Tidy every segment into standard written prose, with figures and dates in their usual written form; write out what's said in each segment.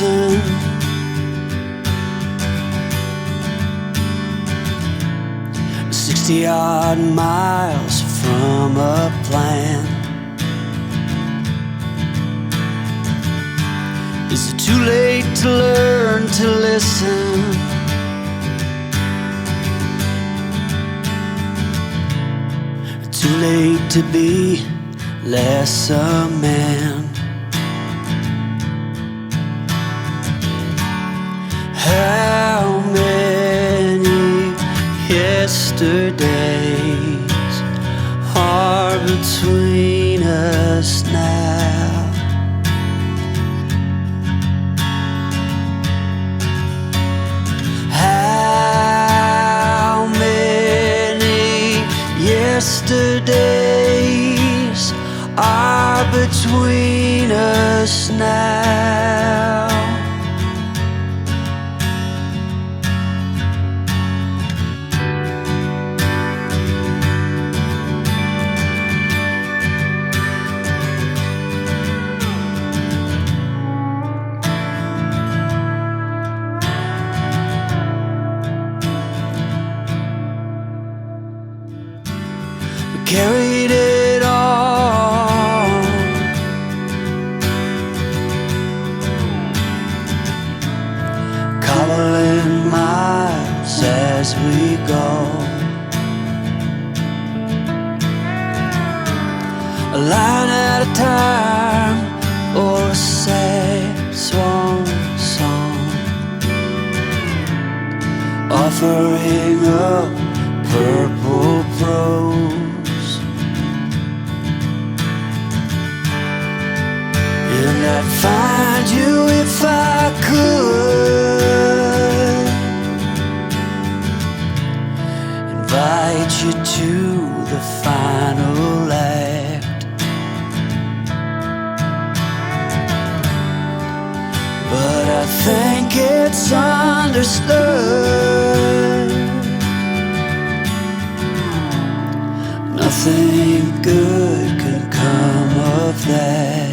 Dixon. 60-odd miles from a plan. Is it too late to learn to listen? Too late to be less a man. How many yesterdays are between us now? How many yesterdays are between us now? Carried it on, cobbling miles as we go, a line at a time, or a sad swan song, offering up purple prose. And I'd find you if I could, invite you to the final act. But I think it's understood nothing good can come of that.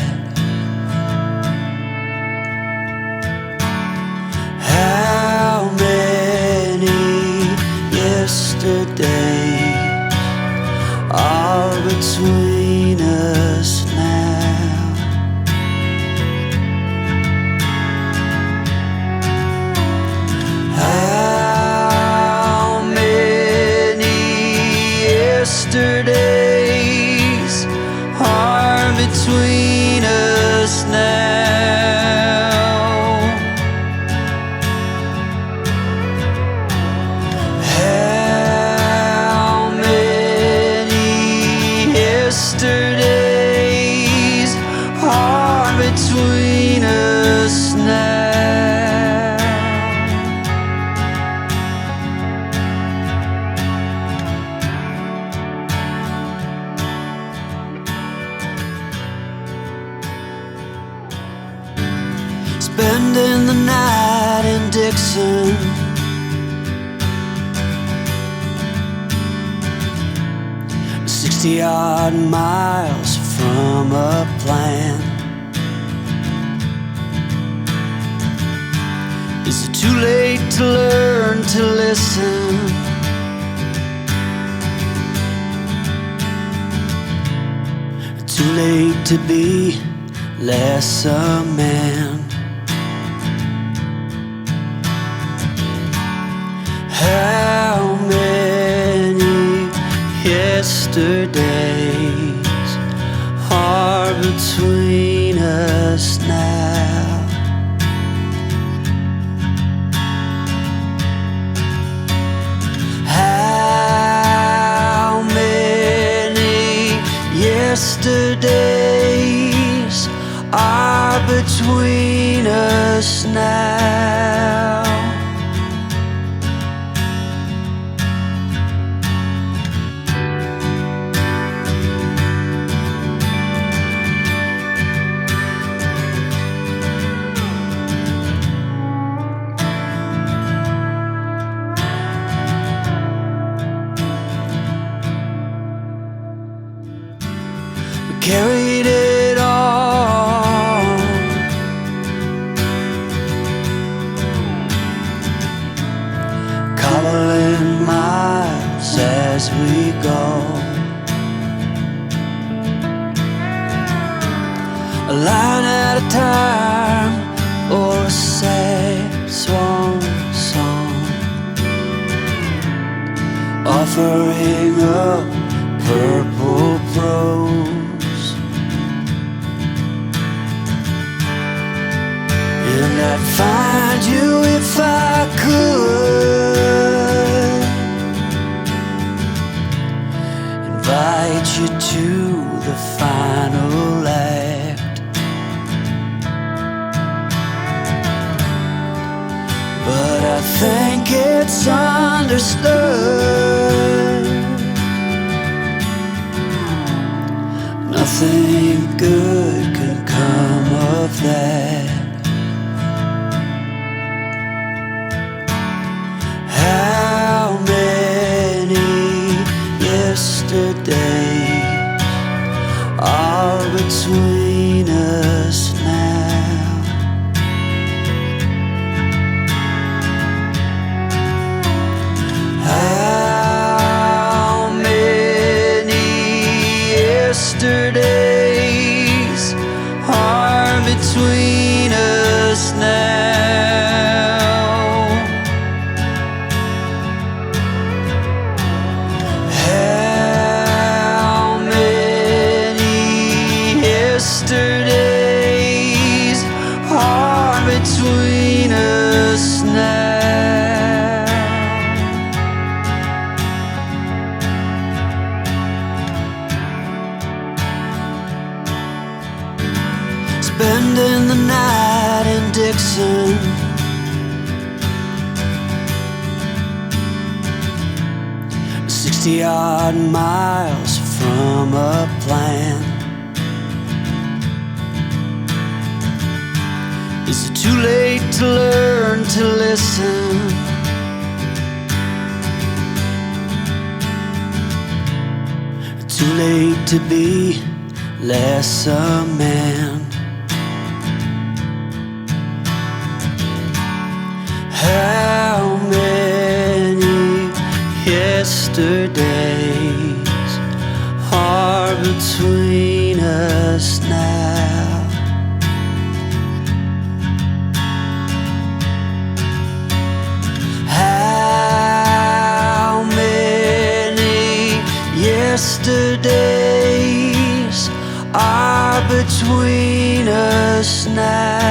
How many yesterdays are between us now? How many yesterdays are between us now? Yesterdays are between us now. Spending the night in Dixon, 60-odd miles from a plan. Is it too late to learn to listen? Too late to be less a man. How many yesterdays are between us now? How many yesterdays are between us now? Carried it on, a line at a time, or a sad swan song, offering up purple prose. And I'd find you if I could, invite you to the final act. But I think it's understood, nothing good can come of that. How many yesterdays are between us now? How many yesterdays are between us now? How many yesterdays are between us now? Spending the night in Dixon, 60-odd miles from a plan. Is it too late to learn to listen? Too late to be less a man? How many yesterdays are between us now? How many yesterdays are between us now?